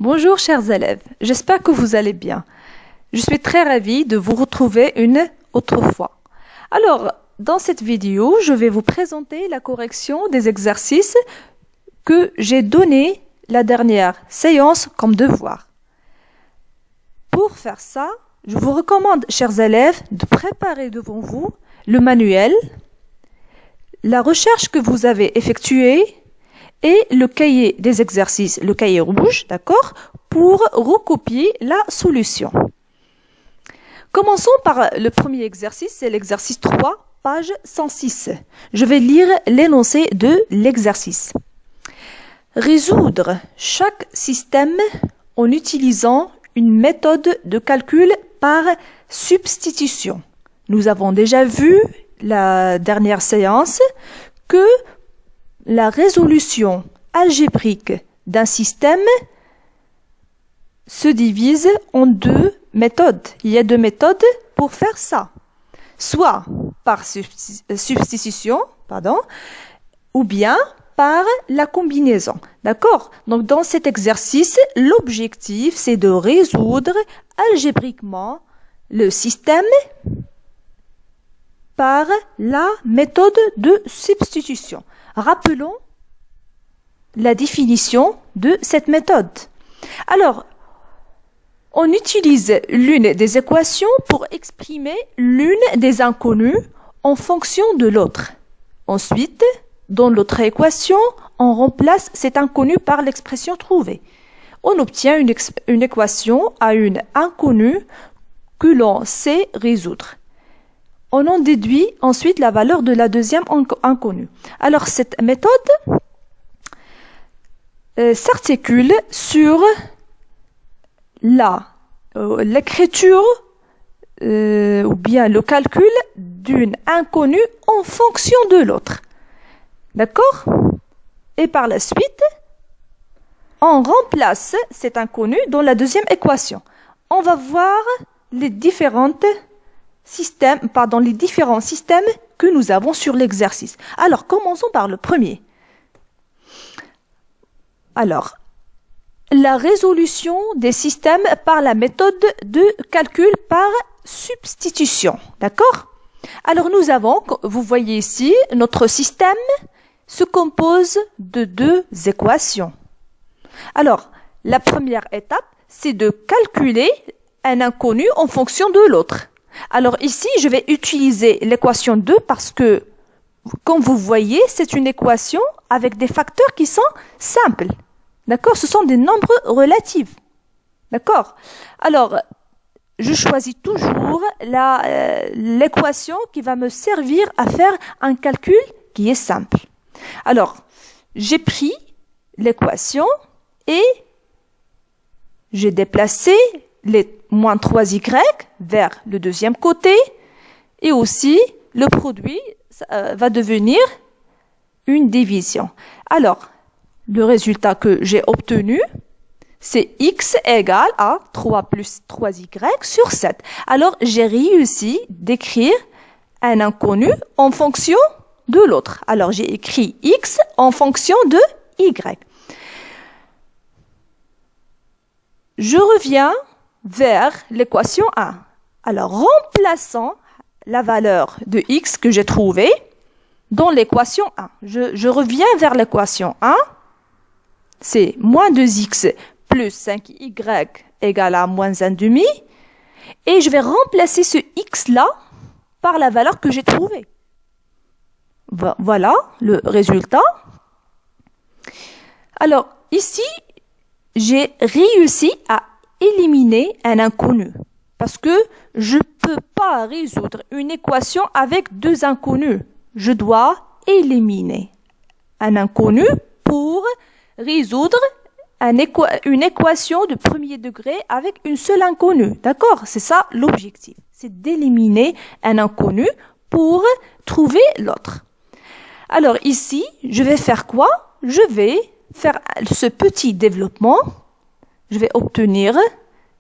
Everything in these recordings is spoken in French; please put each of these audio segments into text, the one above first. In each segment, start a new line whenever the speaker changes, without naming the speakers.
Bonjour chers élèves, j'espère que vous allez bien. Je suis très ravie de vous retrouver une autre fois. Alors, dans cette vidéo, je vais vous présenter la correction des exercices que j'ai donnés la dernière séance comme devoir. Pour faire ça, je vous recommande, chers élèves, de préparer devant vous le manuel, la recherche que vous avez effectuée et le cahier des exercices, le cahier rouge, d'accord, pour recopier la solution. Commençons par le premier exercice, c'est l'exercice 3, page 106. Je vais lire l'énoncé de l'exercice. Résoudre chaque système en utilisant une méthode de calcul par substitution. Nous avons déjà vu la dernière séance que la résolution algébrique d'un système se divise en deux méthodes. Il y a deux méthodes pour faire ça. Soit par substitution, ou bien par la combinaison. D'accord? Donc, dans cet exercice, l'objectif, c'est de résoudre algébriquement le système par la méthode de substitution. Rappelons la définition de cette méthode. Alors, on utilise l'une des équations pour exprimer l'une des inconnues en fonction de l'autre. Ensuite, dans l'autre équation, on remplace cet inconnu par l'expression trouvée. On obtient une équation à une inconnue que l'on sait résoudre. On en déduit ensuite la valeur de la deuxième inconnue. Alors, cette méthode s'articule sur l'écriture ou bien le calcul d'une inconnue en fonction de l'autre. D'accord? Et par la suite, on remplace cette inconnue dans la deuxième équation. On va voir les différents systèmes que nous avons sur l'exercice. Alors, commençons par le premier. Alors, la résolution des systèmes par la méthode de calcul par substitution. D'accord? Alors, vous voyez ici, notre système se compose de deux équations. Alors, la première étape, c'est de calculer un inconnu en fonction de l'autre. Alors ici, je vais utiliser l'équation 2 parce que, comme vous voyez, c'est une équation avec des facteurs qui sont simples. D'accord? Ce sont des nombres relatifs. D'accord? Alors, je choisis toujours l'équation qui va me servir à faire un calcul qui est simple. Alors, j'ai pris l'équation et j'ai déplacé les moins 3y vers le deuxième côté et aussi le produit va devenir une division. Alors, le résultat que j'ai obtenu, c'est x égale à 3 plus 3y sur 7. Alors, j'ai réussi d'écrire un inconnu en fonction de l'autre. Alors, j'ai écrit x en fonction de y. Je reviens vers l'équation 1. Alors, remplaçons la valeur de x que j'ai trouvée dans l'équation 1. Je reviens vers l'équation 1. C'est moins 2x plus 5y égale à moins 1,5. Et je vais remplacer ce x-là par la valeur que j'ai trouvée. Voilà le résultat. Alors, ici, j'ai réussi à éliminer un inconnu parce que je ne peux pas résoudre une équation avec deux inconnus. Je dois éliminer un inconnu pour résoudre une équation de premier degré avec une seule inconnue. D'accord? C'est ça l'objectif. C'est d'éliminer un inconnu pour trouver l'autre. Alors ici, je vais faire quoi? Je vais faire ce petit développement. Je vais obtenir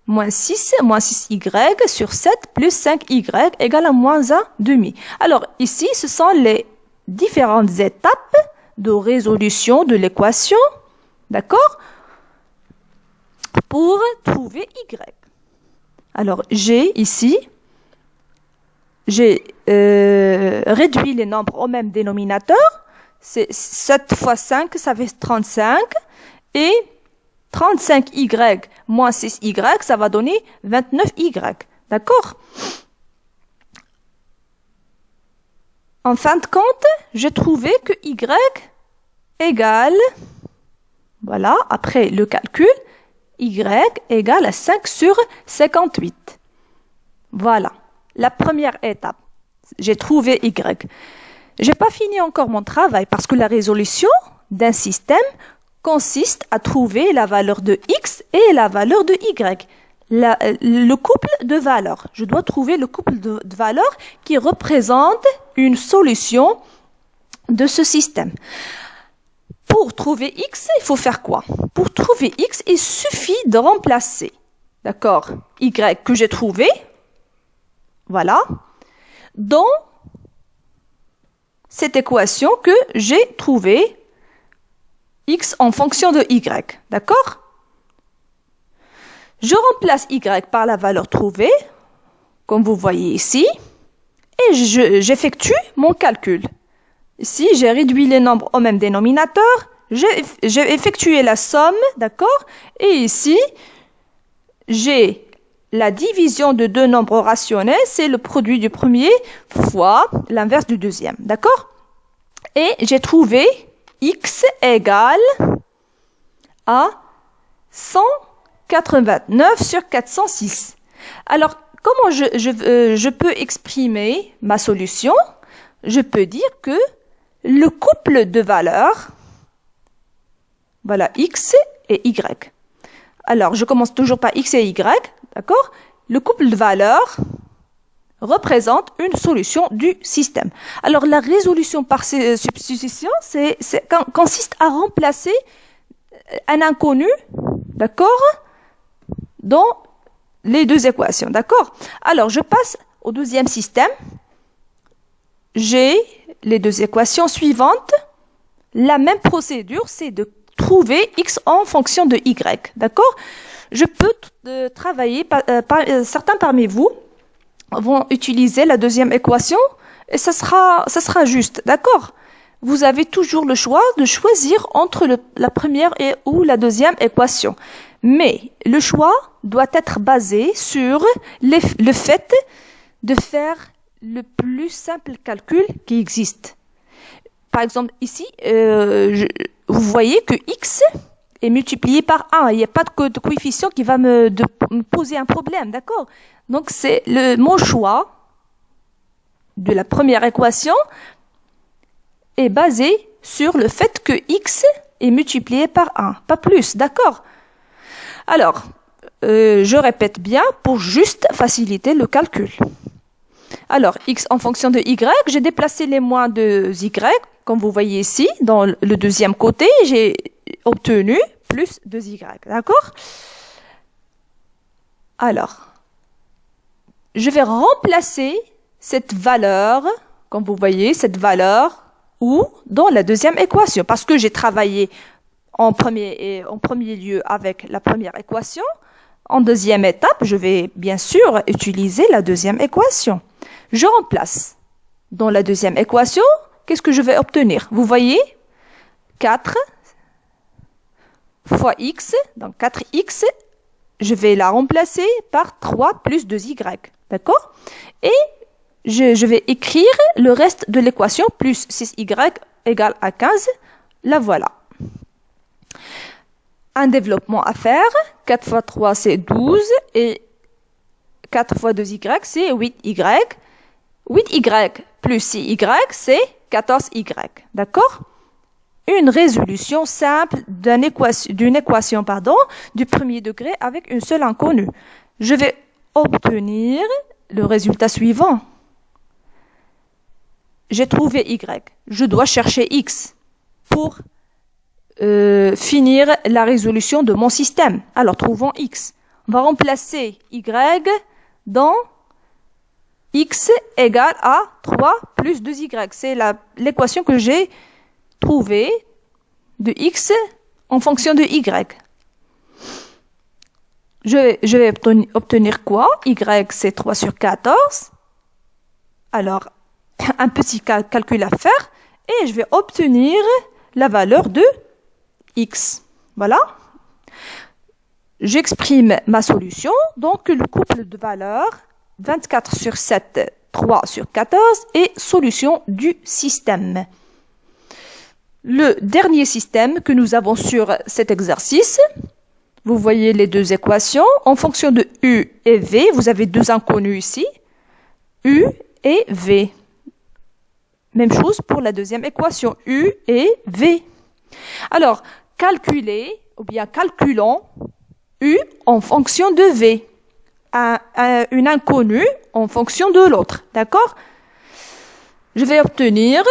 moins 6y sur 7 plus 5y égale à moins 1,5. Alors ici, ce sont les différentes étapes de résolution de l'équation. D'accord? pour trouver y. Alors, j'ai réduit les nombres au même dénominateur. C'est 7 fois 5, ça fait 35. Et 35y moins 6y, ça va donner 29y. D'accord? En fin de compte, j'ai trouvé que y égale, voilà, après le calcul, y égale à 5 sur 58. Voilà, la première étape. J'ai trouvé y. J'ai pas fini encore mon travail parce que la résolution d'un système consiste à trouver la valeur de x et la valeur de y. Le couple de valeurs. Je dois trouver le couple de valeurs qui représente une solution de ce système. Pour trouver x, il faut faire quoi? Pour trouver x, il suffit de remplacer, d'accord, y que j'ai trouvé, voilà, dans cette équation que j'ai trouvée, x en fonction de y, d'accord? Je remplace y par la valeur trouvée, comme vous voyez ici, et j'effectue mon calcul. Ici, j'ai réduit les nombres au même dénominateur, j'ai effectué la somme, d'accord? Et ici, j'ai la division de deux nombres rationnels, c'est le produit du premier fois l'inverse du deuxième, d'accord? Et j'ai trouvé x égale à 189 sur 406. Alors, comment je peux exprimer ma solution? Je peux dire que le couple de valeurs, voilà, x et y. Alors, je commence toujours par x et y, d'accord? Le couple de valeurs représente une solution du système. Alors, la résolution par substitution consiste à remplacer un inconnu, d'accord, dans les deux équations, d'accord? Alors, je passe au deuxième système. J'ai les deux équations suivantes. La même procédure, c'est de trouver x en fonction de y, d'accord? Je peux travailler, certains parmi vous vont utiliser la deuxième équation et ça sera juste, d'accord? Vous avez toujours le choix de choisir entre la première ou la deuxième équation. Mais le choix doit être basé sur le fait de faire le plus simple calcul qui existe. Par exemple, ici, vous voyez que x est multiplié par 1. Il n'y a pas de coefficient qui va me poser un problème, d'accord? Donc, c'est mon choix de la première équation est basé sur le fait que x est multiplié par 1, pas plus, d'accord? Alors, je répète bien pour juste faciliter le calcul. Alors, x en fonction de y, j'ai déplacé les moins de y, comme vous voyez ici, dans le deuxième côté, j'ai obtenu plus 2y, d'accord? Alors, je vais remplacer cette valeur, comme vous voyez, cette valeur, ou dans la deuxième équation, parce que j'ai travaillé en premier lieu avec la première équation. En deuxième étape, je vais bien sûr utiliser la deuxième équation. Je remplace. Dans la deuxième équation, qu'est-ce que je vais obtenir? Vous voyez, 4 fois x, donc 4x, je vais la remplacer par 3 plus 2y, d'accord? Et je vais écrire le reste de l'équation, plus 6y égale à 15, la voilà. Un développement à faire, 4 fois 3 c'est 12, et 4 fois 2y c'est 8y. 8y plus 6y c'est 14y, d'accord? Une résolution simple d'une équation du premier degré avec une seule inconnue. Je vais obtenir le résultat suivant. J'ai trouvé y. Je dois chercher x pour finir la résolution de mon système. Alors, trouvons x. On va remplacer y dans x égale à 3 plus 2y. C'est l'équation que j'ai trouvée de x en fonction de y. je vais obtenir quoi? Y, c'est 3 sur 14. Alors, un petit calcul à faire et je vais obtenir la valeur de x. Voilà. J'exprime ma solution. Donc, le couple de valeurs 24 sur 7, 3 sur 14 est solution du système. Le dernier système que nous avons sur cet exercice, vous voyez les deux équations. En fonction de U et V, vous avez deux inconnus ici. U et V. Même chose pour la deuxième équation, U et V. Alors, calculez, ou bien calculons U en fonction de V. Une inconnue en fonction de l'autre. D'accord? Je vais obtenir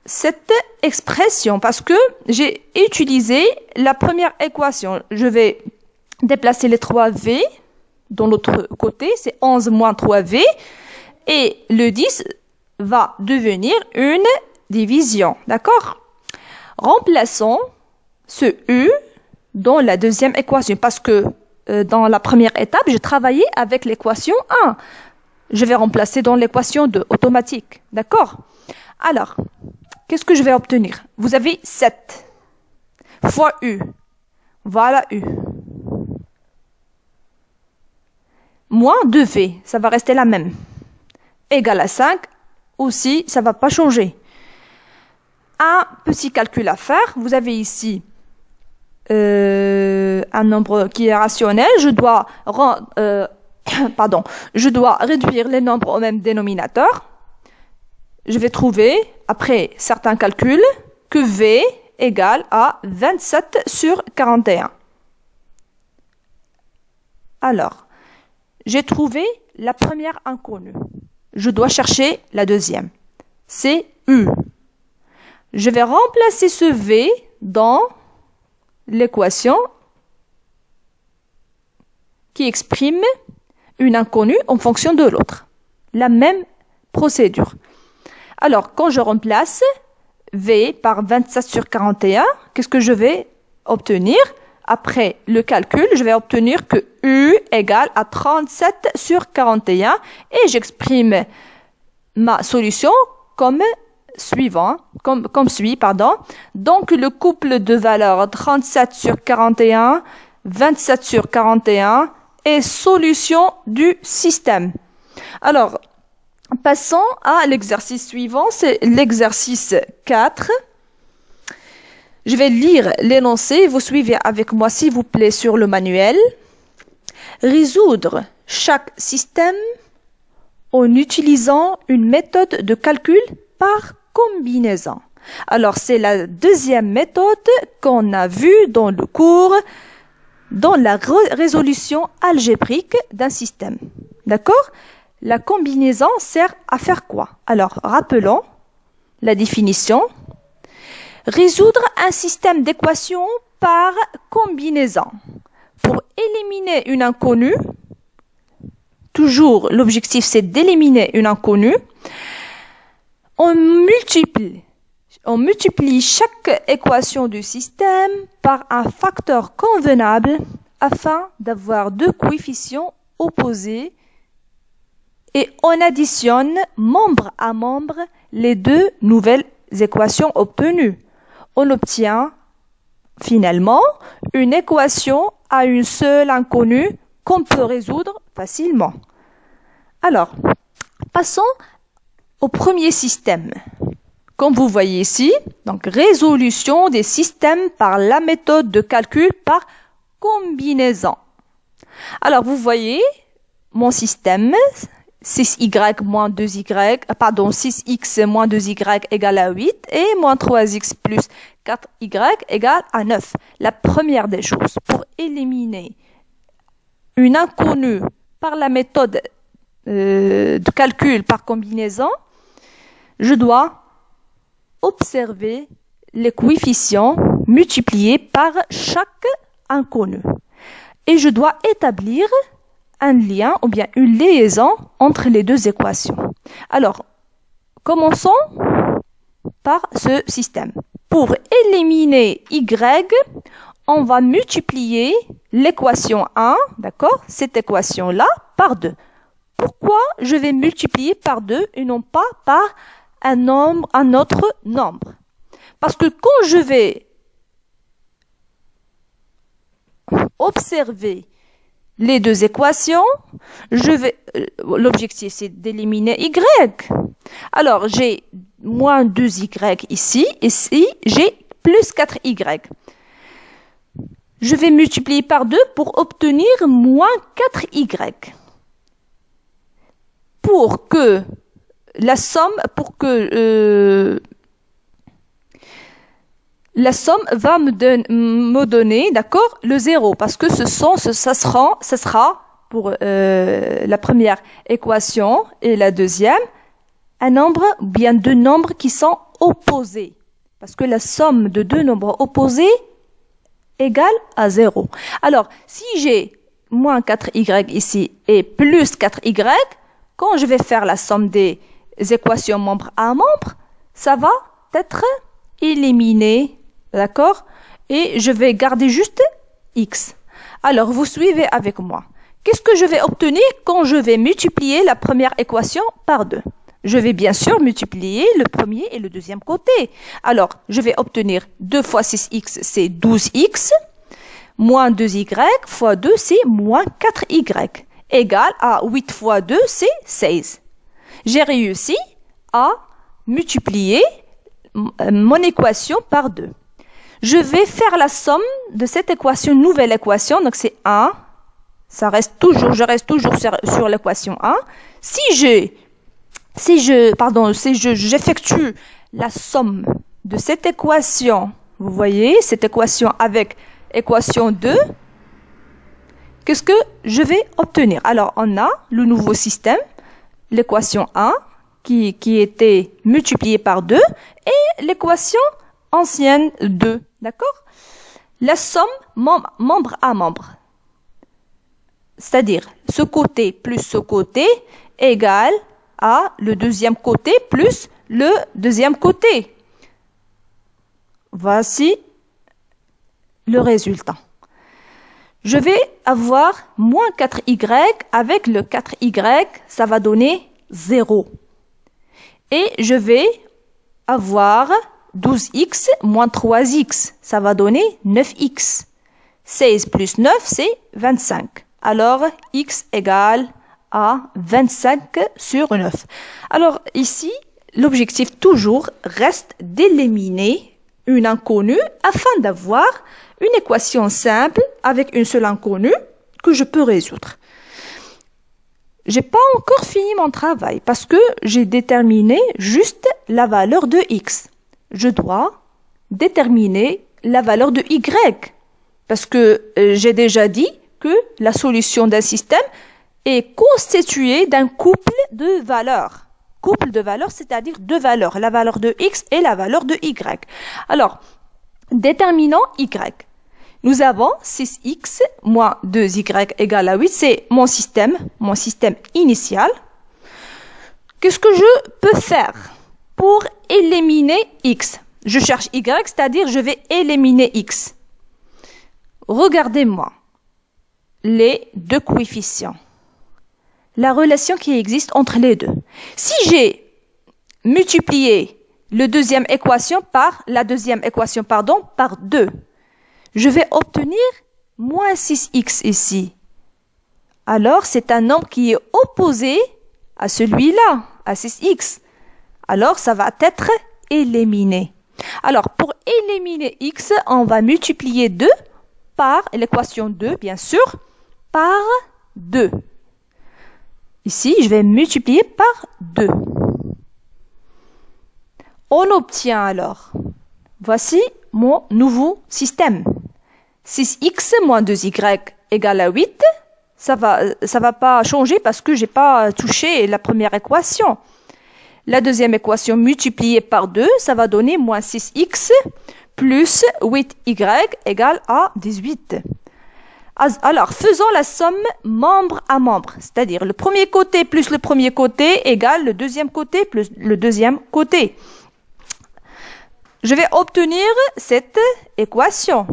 cette expression parce que j'ai utilisé la première équation. Je vais déplacer les 3V dans l'autre côté. C'est 11 moins 3V. Et le 10 va devenir une division. D'accord? Remplaçons ce U dans la deuxième équation parce que dans la première étape, j'ai travaillé avec l'équation 1. Je vais remplacer dans l'équation 2, automatique. D'accord? Alors, qu'est-ce que je vais obtenir? Vous avez 7 fois U. Voilà U. Moins 2V, ça va rester la même. Égal à 5, aussi, ça ne va pas changer. Un petit calcul à faire. Vous avez ici un nombre qui est rationnel. Je dois réduire les nombres au même dénominateur. Je vais trouver, après certains calculs, que V égale à 27 sur 41. Alors, j'ai trouvé la première inconnue. Je dois chercher la deuxième. C'est U. Je vais remplacer ce V dans l'équation qui exprime une inconnue en fonction de l'autre. La même procédure. Alors, quand je remplace V par 27 sur 41, qu'est-ce que je vais obtenir? Après le calcul, je vais obtenir que U égale à 37 sur 41 et j'exprime ma solution comme suit. Donc, le couple de valeurs 37 sur 41, 27 sur 41 est solution du système. Alors, passons à l'exercice suivant, c'est l'exercice 4. Je vais lire l'énoncé, vous suivez avec moi s'il vous plaît sur le manuel. Résoudre chaque système en utilisant une méthode de calcul par combinaison. Alors, c'est la deuxième méthode qu'on a vue dans le cours, dans la résolution algébrique d'un système. D'accord? La combinaison sert à faire quoi? Alors, rappelons la définition. Résoudre un système d'équations par combinaison. Pour éliminer une inconnue, toujours l'objectif c'est d'éliminer une inconnue, on multiplie chaque équation du système par un facteur convenable afin d'avoir deux coefficients opposés et on additionne membre à membre les deux nouvelles équations obtenues. On obtient finalement une équation à une seule inconnue qu'on peut résoudre facilement. Alors, passons au premier système. Comme vous voyez ici, donc résolution des systèmes par la méthode de calcul par combinaison. Alors, vous voyez mon système, 6y moins 6x moins 2y égale à 8 et moins 3x plus 4y égale à 9. La première des choses, pour éliminer une inconnue par la méthode de calcul par combinaison, je dois observer les coefficients multipliés par chaque inconnue. Et je dois établir un lien ou bien une liaison entre les deux équations. Alors, commençons par ce système. Pour éliminer y, on va multiplier l'équation 1, d'accord, cette équation-là, par 2. Pourquoi je vais multiplier par 2 et non pas par un autre nombre? Parce que quand je vais observer les deux équations, l'objectif c'est d'éliminer y. Alors, j'ai moins 2y ici j'ai plus 4y. Je vais multiplier par 2 pour obtenir moins 4y. Pour que la somme va me donner, d'accord, le 0, parce que ça sera pour la première équation et la deuxième, un nombre, ou bien deux nombres qui sont opposés. Parce que la somme de deux nombres opposés égale à 0. Alors, si j'ai moins 4y ici et plus 4y, quand je vais faire la somme des équations membre à membre, ça va être éliminé, d'accord? Et je vais garder juste x. Alors, vous suivez avec moi. Qu'est-ce que je vais obtenir quand je vais multiplier la première équation par 2? Je vais bien sûr multiplier le premier et le deuxième côté. Alors, je vais obtenir 2 fois 6x, c'est 12x, moins 2y fois 2, c'est moins 4y, égal à 8 fois 2, c'est 16. J'ai réussi à multiplier mon équation par 2. Je vais faire la somme de cette équation, nouvelle équation, donc c'est 1. Je reste toujours sur l'équation 1. Si j'effectue la somme de cette équation, vous voyez, cette équation avec équation 2, qu'est-ce que je vais obtenir? Alors, on a le nouveau système, l'équation 1, qui était multipliée par 2, et l'équation ancienne 2, d'accord? La somme membre à membre, c'est-à-dire ce côté plus ce côté égale à le deuxième côté plus le deuxième côté. Voici le résultat. Je vais avoir moins 4y avec le 4y, ça va donner 0. Et je vais avoir 12x moins 3x, ça va donner 9x. 16 plus 9, c'est 25. Alors, x égale à 25 sur 9. Alors ici, l'objectif toujours reste d'éliminer une inconnue afin d'avoir une équation simple avec une seule inconnue que je peux résoudre. J'ai pas encore fini mon travail parce que j'ai déterminé juste la valeur de x. Je dois déterminer la valeur de y parce que j'ai déjà dit que la solution d'un système est constituée d'un couple de valeurs. Couple de valeurs, c'est-à-dire deux valeurs, la valeur de x et la valeur de y. Alors, déterminant y. Nous avons 6x moins 2y égale à 8. C'est mon système initial. Qu'est-ce que je peux faire pour éliminer x? Je cherche y, c'est-à-dire je vais éliminer x. Regardez-moi les deux coefficients. La relation qui existe entre les deux. Si j'ai multiplié la deuxième équation par 2, je vais obtenir moins 6x ici. Alors, c'est un nombre qui est opposé à celui-là, à 6x. Alors, ça va être éliminé. Alors, pour éliminer x, on va multiplier 2 par l'équation 2, bien sûr, par 2. Ici, je vais multiplier par 2. On obtient alors, voici mon nouveau système. 6x moins 2y égale à 8. Ça va pas changer parce que j'ai pas touché la première équation. La deuxième équation multipliée par 2, ça va donner moins 6x plus 8y égale à 18. Alors, faisons la somme membre à membre, c'est-à-dire le premier côté plus le premier côté égale le deuxième côté plus le deuxième côté. Je vais obtenir cette équation.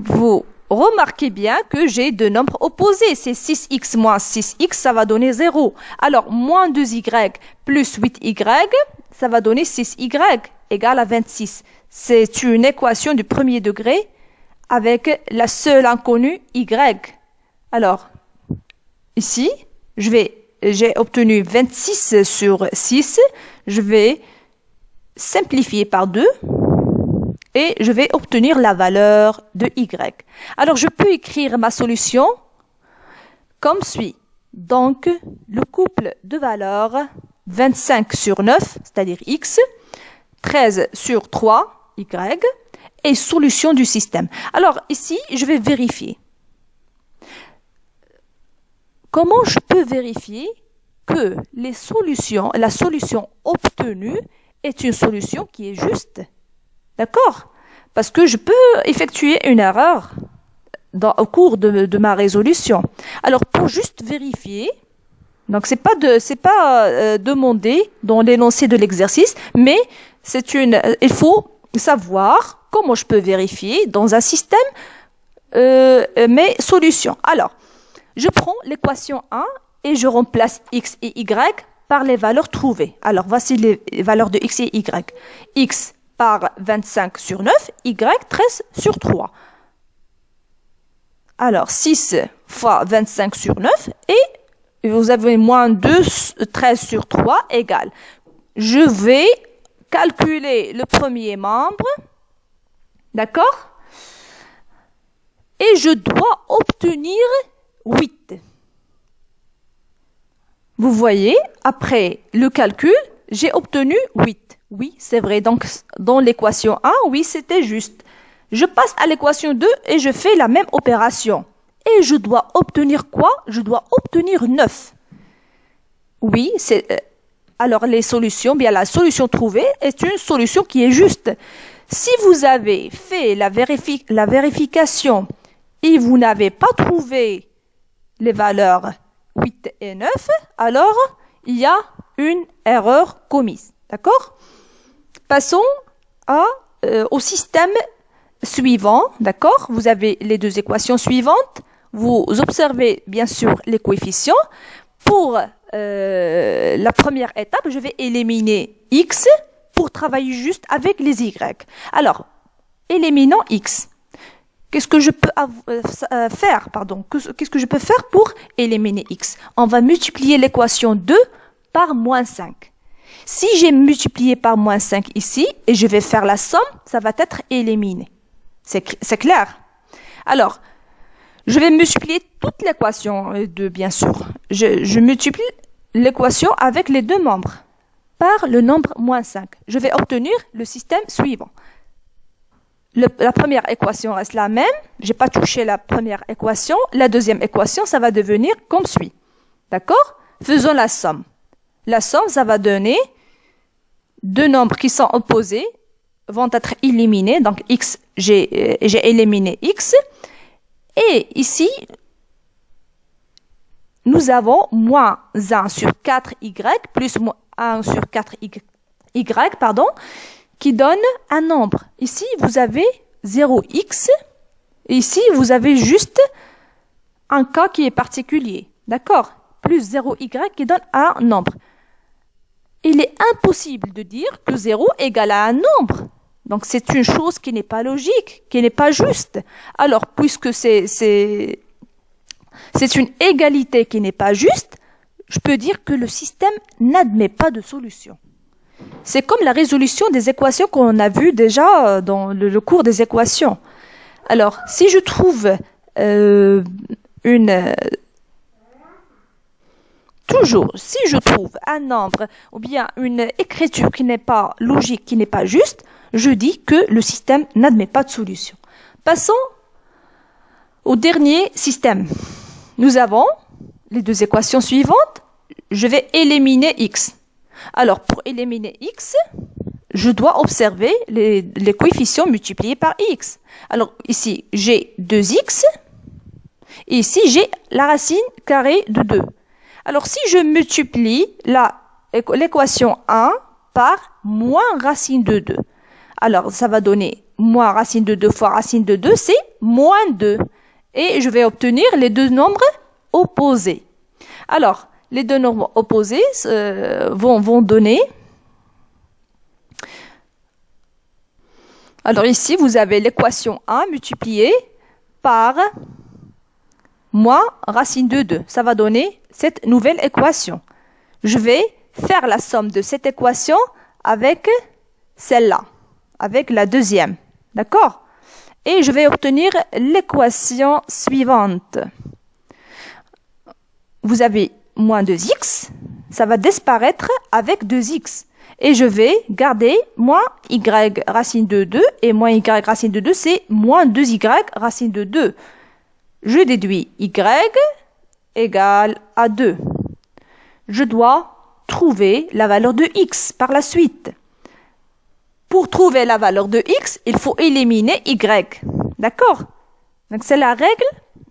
vous remarquez bien que j'ai deux nombres opposés. C'est 6x moins 6x, ça va donner 0. Alors, moins 2y plus 8y, ça va donner 6y égale à 26. C'est une équation du premier degré avec la seule inconnue y. Alors, ici, j'ai obtenu 26 sur 6. Je vais simplifier par 2 et je vais obtenir la valeur de y. Alors, je peux écrire ma solution comme suit. Donc, le couple de valeurs 25 sur 9, c'est-à-dire x, 13 sur 3, y, et solution du système. Alors, ici, je vais vérifier. Comment je peux vérifier que la solution obtenue est une solution qui est juste? D'accord? Parce que je peux effectuer une erreur au cours de ma résolution. Alors, pour juste vérifier, donc c'est pas demandé dans l'énoncé de l'exercice, mais il faut savoir comment je peux vérifier dans un système mes solutions. Alors, je prends l'équation 1 et je remplace x et y par les valeurs trouvées. Alors, voici les valeurs de x et y. X par 25 sur 9, y 13 sur 3. Alors, 6 fois 25 sur 9 et vous avez moins 2, 13 sur 3 égale. Je vais calculer le premier membre, d'accord? Et je dois obtenir 8. Vous voyez, après le calcul, j'ai obtenu 8. Oui, c'est vrai. Donc, dans l'équation 1, oui, c'était juste. Je passe à l'équation 2 et je fais la même opération. Et je dois obtenir quoi? Je dois obtenir 9. Oui, alors les solutions, bien la solution trouvée est une solution qui est juste. Si vous avez fait la vérification et vous n'avez pas trouvé les valeurs 8 et 9, alors il y a une erreur commise. D'accord? Passons au système suivant. D'accord? Vous avez les deux équations suivantes. Vous observez bien sûr les coefficients. Pour la première étape, je vais éliminer x pour travailler juste avec les y. Alors, éliminons x. Qu'est-ce que je peux faire, Qu'est-ce que je peux faire pour éliminer x? On va multiplier l'équation 2 par moins 5. Si j'ai multiplié par moins 5 ici, et je vais faire la somme, ça va être éliminé. C'est clair? Alors, je vais multiplier toute l'équation 2, bien sûr. Je multiplie l'équation avec les deux membres par le nombre moins 5. Je vais obtenir le système suivant. La première équation reste la même. Je n'ai pas touché la première équation. La deuxième équation, ça va devenir comme suit. D'accord? Faisons la somme. La somme, ça va donner deux nombres qui sont opposés vont être éliminés. Donc, x, j'ai éliminé x. Et ici, nous avons moins 1 sur 4y plus 1 sur 4y, qui donne un nombre. Ici, vous avez 0x. Et ici, vous avez juste un cas qui est particulier. D'accord? Plus 0y qui donne un nombre. Il est impossible de dire que 0 égale à un nombre. Donc, c'est une chose qui n'est pas logique, qui n'est pas juste. Alors, puisque c'est une égalité qui n'est pas juste, je peux dire que le système n'admet pas de solution. C'est comme la résolution des équations qu'on a vues déjà dans le cours des équations. Alors, si je trouve si je trouve un nombre ou bien une écriture qui n'est pas logique, qui n'est pas juste, je dis que le système n'admet pas de solution. Passons au dernier système. Nous avons les deux équations suivantes. Je vais éliminer x. Alors, pour éliminer x, je dois observer les coefficients multipliés par x. Alors, ici, j'ai 2x. Et ici, j'ai la racine carrée de 2. Alors, si je multiplie l'équation 1 par moins racine de 2, alors ça va donner moins racine de 2 fois racine de 2, c'est moins 2. Et je vais obtenir les deux nombres opposés. Alors, les deux nombres opposés vont donner... Alors ici, vous avez l'équation 1 multipliée par moins racine de 2. Ça va donner cette nouvelle équation. Je vais faire la somme de cette équation avec celle-là, avec la deuxième. D'accord? Et je vais obtenir l'équation suivante. Vous avez moins 2x, ça va disparaître avec 2x. Et je vais garder moins y racine de 2, et moins y racine de 2, c'est moins 2y racine de 2. Je déduis y égale à 2. Je dois trouver la valeur de x par la suite. Pour trouver la valeur de x, il faut éliminer y. D'accord? Donc c'est la règle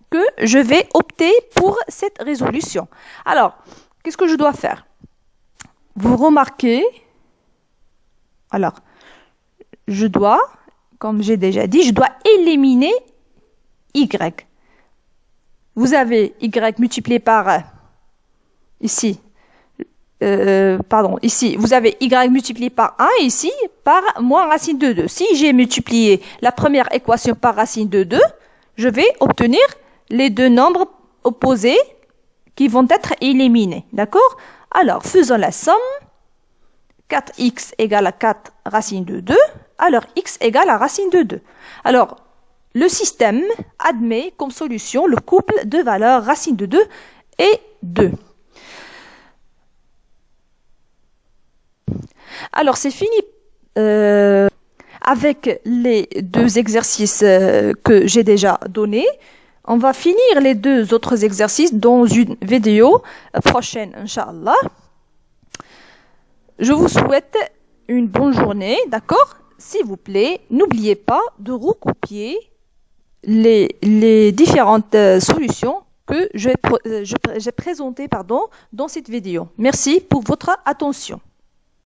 que je vais opter pour cette résolution. Alors, qu'est-ce que je dois faire? Vous remarquez, alors, je dois, comme j'ai déjà dit, je dois éliminer y. Vous avez y multiplié par, ici, ici, vous avez y multiplié par 1, ici, par moins racine de 2. Si j'ai multiplié la première équation par racine de 2, je vais obtenir les deux nombres opposés qui vont être éliminés. D'accord? Alors, faisons la somme. 4x égale à 4 racine de 2. Alors, x égale à racine de 2. Alors, le système admet comme solution le couple de valeurs racine de 2 et 2. Alors, c'est fini avec les deux exercices que j'ai déjà donnés. On va finir les deux autres exercices dans une vidéo prochaine, Inch'Allah. Je vous souhaite une bonne journée, d'accord? S'il vous plaît, n'oubliez pas de recopier les différentes solutions que j'ai présentées dans cette vidéo. Merci pour votre attention.